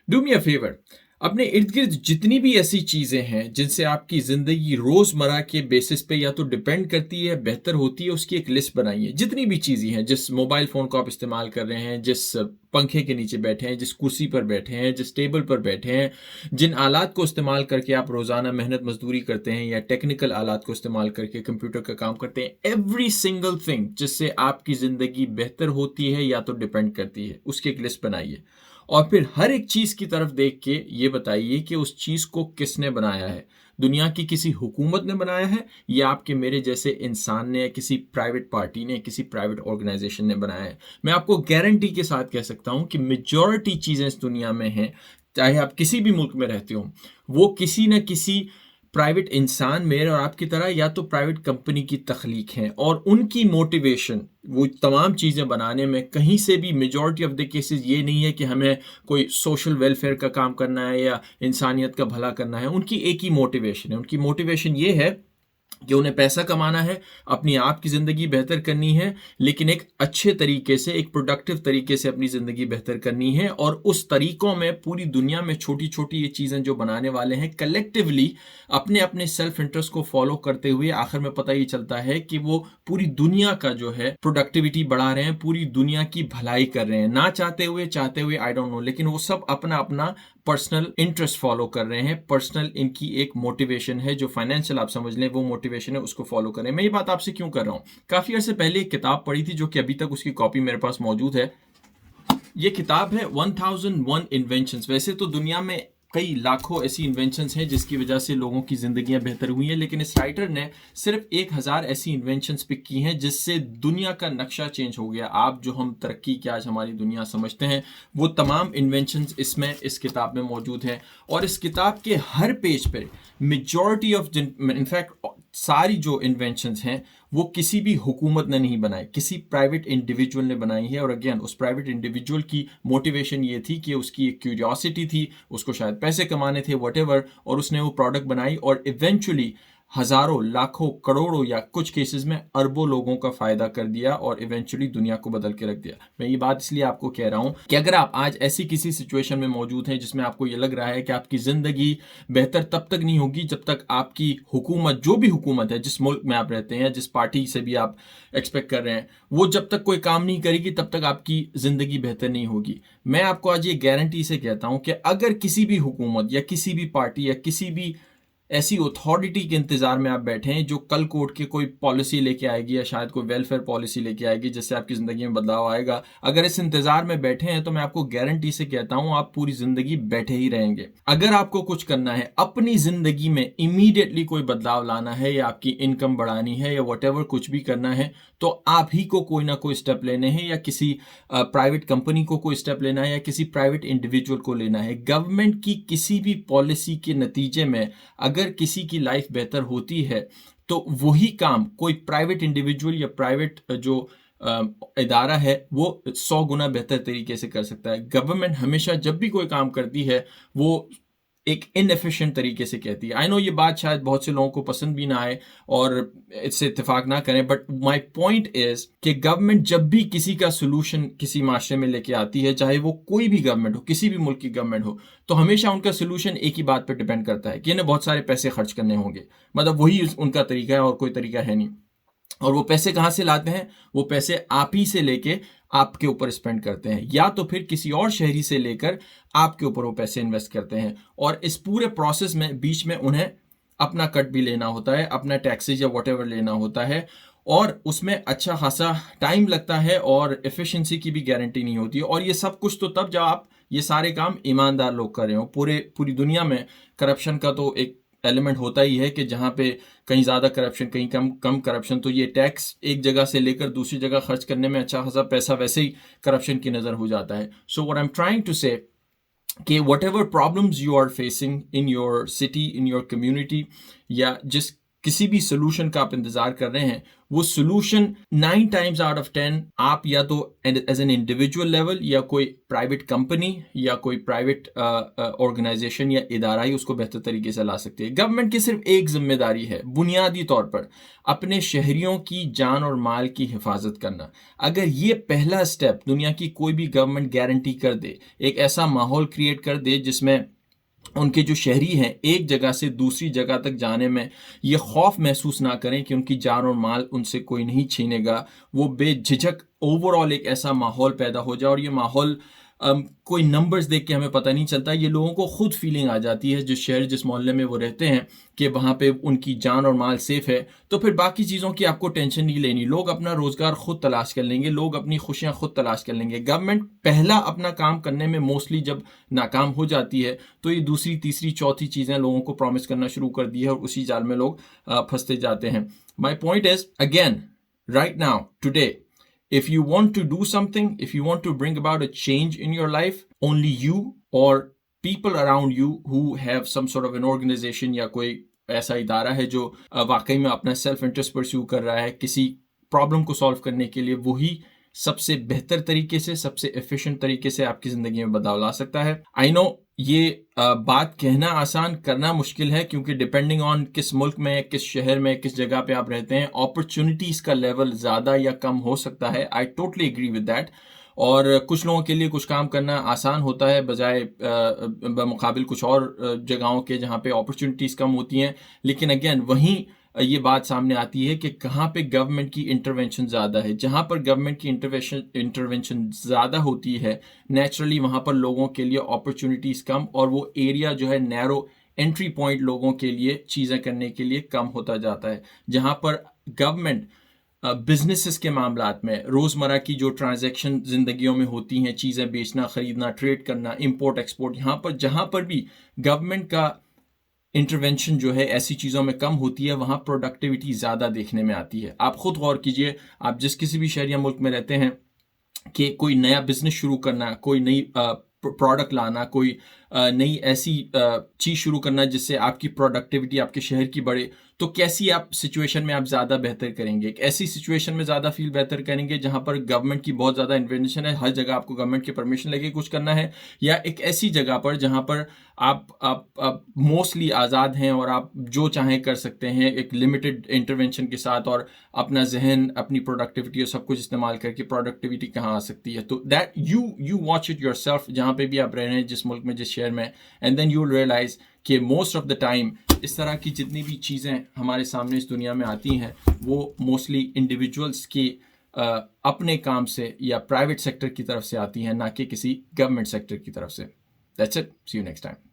Do me a favour, अपने इर्द गिर्द जितनी भी ऐसी चीजें हैं जिनसे आपकी जिंदगी रोजमर्रा के बेसिस पे या तो डिपेंड करती है, बेहतर होती है, उसकी एक लिस्ट बनाइए। जितनी भी चीजें हैं, जिस मोबाइल फोन को आप इस्तेमाल कर रहे हैं, जिस पंखे के नीचे बैठे हैं, जिस कुर्सी पर बैठे हैं, जिस टेबल पर बैठे हैं, जिन आलात को इस्तेमाल करके आप रोजाना मेहनत मजदूरी करते हैं या टेक्निकल आलात को इस्तेमाल करके कंप्यूटर का काम करते हैं, एवरी सिंगल थिंग जिससे आपकी जिंदगी बेहतर होती है या तो डिपेंड करती है, उसकी एक लिस्ट बनाइए। और फिर हर एक चीज की तरफ देख के ये बताइए कि उस चीज को किसने बनाया है। दुनिया की किसी हुकूमत ने बनाया है, या आपके मेरे जैसे इंसान ने, या किसी प्राइवेट पार्टी ने, किसी प्राइवेट ऑर्गेनाइजेशन ने बनाया है। मैं आपको गारंटी के साथ कह सकता हूं कि मेजॉरिटी चीजें इस दुनिया में हैं, चाहे आप किसी भी मुल्क में रहते हो, वो किसी न किसी प्राइवेट इंसान, मेरे और आपकी तरह, या तो प्राइवेट कंपनी की तख्लीक हैं, और उनकी मोटिवेशन वो तमाम चीज़ें बनाने में कहीं से भी, मेजॉरिटी ऑफ द केसेस ये नहीं है कि हमें कोई सोशल वेलफेयर का काम करना है या इंसानियत का भला करना है। उनकी एक ही मोटिवेशन है, उनकी मोटिवेशन ये है कि उन्हें पैसा कमाना है, अपनी आप की ज़िंदगी बेहतर करनी है, लेकिन एक अच्छे तरीके से, एक प्रोडक्टिव तरीके से अपनी ज़िंदगी बेहतर करनी है। और उस तरीकों में पूरी दुनिया में छोटी छोटी ये चीज़ें जो बनाने वाले हैं, कलेक्टिवली अपने अपने सेल्फ इंटरेस्ट को फॉलो करते हुए आखिर में पता ये चलता है कि वो पूरी दुनिया का जो है प्रोडक्टिविटी बढ़ा रहे हैं, पूरी दुनिया की भलाई कर रहे हैं, ना चाहते हुए आई डोंट नो, लेकिन वो सब अपना अपना पर्सनल इंटरेस्ट फॉलो कर रहे हैं। पर्सनल इनकी एक मोटिवेशन है, जो फाइनेंशियल आप समझ लें वो मोटिवेशन है, उसको फॉलो करें। मैं ये बात आपसे क्यों कर रहा हूँ, काफी अर्से पहले एक किताब पढ़ी थी, जो कि अभी तक उसकी कॉपी मेरे पास मौजूद है। ये किताब है 1001 इन्वेंशंस। वैसे तो दुनिया में कई लाखों ऐसी इन्वेंशंस हैं जिसकी वजह से लोगों की जिंदगियां बेहतर हुई हैं, लेकिन इस राइटर ने सिर्फ 1000 ऐसी इन्वेंशंस पिक की हैं जिससे दुनिया का नक्शा चेंज हो गया। आप जो हम तरक्की की आज हमारी दुनिया समझते हैं, वो तमाम इन्वेंशंस इसमें इस किताब में मौजूद हैं। और इस किताब के हर पेज पे मेजॉरिटी ऑफ, इनफैक्ट सारी जो इन्वेंशंस हैं, वो किसी भी हुकूमत ने नहीं बनाई, किसी प्राइवेट इंडिविजुअल ने बनाई है। और अगेन, उस प्राइवेट इंडिविजुअल की मोटिवेशन ये थी कि उसकी एक क्यूरियोसिटी थी, उसको शायद पैसे कमाने थे, व्हाटएवर, और उसने वो प्रोडक्ट बनाई, और इवेंचुअली हजारों, लाखों, करोड़ों, या कुछ केसेस में अरबों लोगों का फायदा कर दिया, और इवेंचुअली दुनिया को बदल के रख दिया। मैं ये बात इसलिए आपको कह रहा हूं कि अगर आप आज ऐसी किसी सिचुएशन में मौजूद हैं जिसमें आपको ये लग रहा है कि आपकी जिंदगी बेहतर तब तक नहीं होगी जब तक आपकी हुकूमत, जो भी हुकूमत है, जिस मुल्क में आप रहते हैं, जिस पार्टी से भी आप एक्सपेक्ट कर रहे हैं, वो जब तक कोई काम नहीं करेगी, तब तक आपकी जिंदगी बेहतर नहीं होगी। मैं आपको आज ये गारंटी से कहता हूं कि अगर किसी भी हुकूमत या किसी भी पार्टी या किसी भी ऐसी अथॉरिटी के इंतजार में आप बैठे हैं जो कल को उठ के कोई पॉलिसी लेके आएगी, या शायद कोई वेलफेयर पॉलिसी लेके आएगी जिससे आपकी जिंदगी में बदलाव आएगा, अगर इस इंतजार में बैठे हैं, तो मैं आपको गारंटी से कहता हूं आप पूरी जिंदगी बैठे ही रहेंगे। अगर आपको कुछ करना है, अपनी जिंदगी में इमीडिएटली कोई बदलाव लाना है, या आपकी इनकम बढ़ानी है, या वट कुछ भी करना है, तो आप ही को कोई ना कोई स्टेप लेने हैं, या किसी प्राइवेट कंपनी को कोई स्टेप लेना है, या किसी प्राइवेट इंडिविजुअल को लेना है। गवर्नमेंट की किसी भी पॉलिसी के नतीजे में अगर किसी की लाइफ बेहतर होती है, तो वही काम कोई प्राइवेट इंडिविजुअल या प्राइवेट जो इदारा है, वो 100 गुना बेहतर तरीके से कर सकता है। गवर्नमेंट हमेशा जब भी कोई काम करती है, वो एक इनएफिशिएंट तरीके से कहती है। आई नो ये बात शायद बहुत से लोगों को पसंद भी ना आए और इससे इत्तेफाक ना करें, बट माय पॉइंट इज कि गवर्नमेंट जब भी किसी का सोल्यूशन किसी माशरे में लेके आती है, चाहे वो कोई भी गवर्नमेंट हो, किसी भी मुल्क की गवर्नमेंट हो, तो हमेशा उनका सोल्यूशन एक ही बात पर डिपेंड करता है कि इन्हें बहुत सारे पैसे खर्च करने होंगे। मतलब वही उनका तरीका है और कोई तरीका है नहीं। और वो पैसे कहां से लाते हैं? वो पैसे आप ही से लेके आपके ऊपर स्पेंड करते हैं, या तो फिर किसी और शहरी से लेकर आपके ऊपर वो पैसे इन्वेस्ट करते हैं। और इस पूरे प्रोसेस में बीच में उन्हें अपना कट भी लेना होता है, अपना टैक्सेज या व्हाटएवर लेना होता है, और उसमें अच्छा खासा टाइम लगता है, और एफिशिएंसी की भी गारंटी नहीं होती है। और ये सब कुछ तो तब जब आप ये सारे काम ईमानदार लोग कर रहे हो। पूरी दुनिया में करप्शन का तो एक एलिमेंट होता ही है कि जहां पे कहीं ज्यादा करप्शन, कहीं कम करप्शन, तो ये टैक्स एक जगह से लेकर दूसरी जगह खर्च करने में अच्छा खासा पैसा वैसे ही करप्शन की नजर हो जाता है। So what I am trying to say whatever problems you are facing in your city, in your community, या जिस किसी भी सोल्यूशन का आप इंतजार कर रहे हैं, वो सोल्यूशन 9 टाइम्स आउट ऑफ 10 आप या तो एज एन इंडिविजुअल लेवल या कोई प्राइवेट कंपनी या कोई प्राइवेट ऑर्गेनाइजेशन या इदारा ही उसको बेहतर तरीके से ला सकती है। गवर्नमेंट की सिर्फ एक जिम्मेदारी है बुनियादी तौर पर, अपने शहरियों की जान और माल की हिफाजत करना। अगर ये पहला स्टेप दुनिया की कोई भी गवर्नमेंट गारंटी कर दे, एक ऐसा माहौल क्रिएट कर दे जिसमें उनके जो शहरी हैं एक जगह से दूसरी जगह तक जाने में ये खौफ महसूस ना करें कि उनकी जान और माल उनसे कोई नहीं छीनेगा, वो बेझिझक ओवरऑल एक ऐसा माहौल पैदा हो जाए। और ये माहौल कोई नंबर्स देख के हमें पता नहीं चलता, ये लोगों को खुद फीलिंग आ जाती है जिस शहर जिस मोहल्ले में वो रहते हैं कि वहाँ पे उनकी जान और माल सेफ है, तो फिर बाकी चीज़ों की आपको टेंशन नहीं लेनी। लोग अपना रोजगार खुद तलाश कर लेंगे, लोग अपनी खुशियाँ खुद तलाश कर लेंगे। गवर्नमेंट पहला अपना काम करने में मोस्टली जब नाकाम हो जाती है तो ये दूसरी तीसरी चौथी चीज़ें लोगों को प्रॉमिस करना शुरू कर दी है और उसी जाल में लोग फंसते जाते हैं। My point is again right now today, if you want to do something, if you want to bring about a change in your life, only you or people around you who have some sort of an organization या कोई ऐसा इदारा है जो वाकई में अपना self interest pursue कर रहा है किसी प्रॉब्लम को सॉल्व करने के लिए, वही सबसे बेहतर तरीके से सबसे एफिशिएंट तरीके से आपकी जिंदगी में बदलाव ला सकता है। आई नो ये बात कहना आसान करना मुश्किल है क्योंकि डिपेंडिंग ऑन किस मुल्क में किस शहर में किस जगह पे आप रहते हैं अपॉर्चुनिटीज का लेवल ज्यादा या कम हो सकता है। I totally agree with that. और कुछ लोगों के लिए कुछ काम करना आसान होता है बजाय बमुकाबिल कुछ और जगहों के जहाँ पे अपॉर्चुनिटीज कम होती हैं। लेकिन अगेन वहीं ये बात सामने आती है कि कहाँ पे गवर्नमेंट की इंटरवेंशन ज़्यादा है। जहाँ पर गवर्नमेंट की इंटरवेंशन ज़्यादा होती है नेचुरली वहाँ पर लोगों के लिए अपॉर्चुनिटीज़ कम और वो एरिया जो है नैरो एंट्री पॉइंट लोगों के लिए चीज़ें करने के लिए कम होता जाता है। जहाँ पर गवर्नमेंट बिजनेसेस के मामलात में रोज़मर्रा की जो ट्रांजैक्शन ज़िंदगियों में होती हैं, चीज़ें बेचना ख़रीदना ट्रेड करना इंपोर्ट एक्सपोर्ट, यहाँ पर जहाँ पर भी गवर्नमेंट का इंटरवेंशन जो है ऐसी चीज़ों में कम होती है वहाँ प्रोडक्टिविटी ज़्यादा देखने में आती है। आप खुद गौर कीजिए, आप जिस किसी भी शहर या मुल्क में रहते हैं कि कोई नया बिजनेस शुरू करना, कोई नई प्रोडक्ट लाना, कोई नई ऐसी चीज़ शुरू करना जिससे आपकी प्रोडक्टिविटी आपके शहर की बढ़े, तो कैसी आप सिचुएशन में आप ज़्यादा बेहतर करेंगे? एक ऐसी सिचुएशन में ज़्यादा फील बेहतर करेंगे जहाँ पर गवर्नमेंट की बहुत ज़्यादा इंटरवेंशन है, हर जगह आपको गवर्नमेंट की परमिशन लेके कुछ करना है, या एक ऐसी जगह पर जहाँ पर आप मोस्टली आज़ाद हैं और आप जो चाहें कर सकते हैं एक लिमिटेड इंटरवेंशन के साथ और अपना जहन अपनी प्रोडक्टिविटी और सब कुछ इस्तेमाल करके प्रोडक्टिविटी कहाँ आ सकती है? तो that you watch it yourself जहाँ पे भी आप रह रहे हैं, जिस मुल्क में जिस शहर में, and then you will realise कि मोस्ट ऑफ द टाइम इस तरह की जितनी भी चीज़ें हमारे सामने इस दुनिया में आती हैं वो मोस्टली इंडिविजुअल्स की अपने काम से या प्राइवेट सेक्टर की तरफ से आती हैं, ना कि किसी गवर्नमेंट सेक्टर की तरफ से। That's it, see you next time.